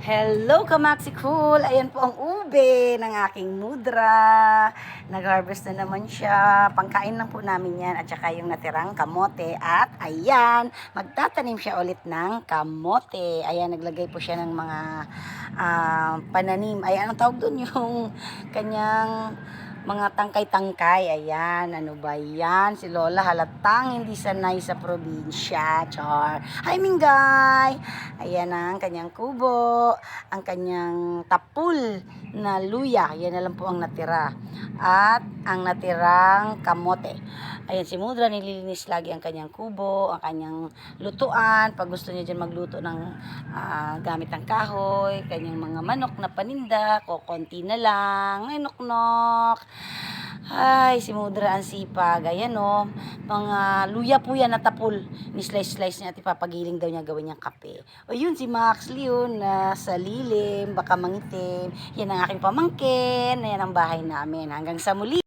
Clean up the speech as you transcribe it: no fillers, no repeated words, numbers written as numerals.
Hello, Kamaxi Cool! Ayan po ang ube ng aking mudra. Nag-harvest na naman siya. Pangkain lang po namin yan. At saka yung natirang kamote. At ayan, magtatanim siya ulit ng kamote. Ayan, naglagay po siya ng mga pananim. Ayan, ang tawag doon yung kanyang mga tangkay-tangkay. Ayan, ano ba yan? Si Lola halatang hindi sanay sa probinsya. Char. Hi, Mingay! Ayan ang kanyang kubo, ang kanyang tapul na luya. Yan na lang po ang natira. At ang natirang kamote. Ayan, si Mudra nililinis lagi ang kanyang kubo, ang kanyang lutuan. Pag gusto niya dyan magluto ng gamit ng kahoy, kanyang mga manok na paninda, konti na lang. Ay, nok-nok. Ay, si Mudra ang sipag. Ayan o, mga luya po yan na tapul. Ni-slice-slice niya at ipapagiling daw niya gawin niyang kape. O yun, si Max Leon na sa lilim, baka mangitim. Yan ang aking pamangkin. Yan ang bahay namin. Hanggang sa muli.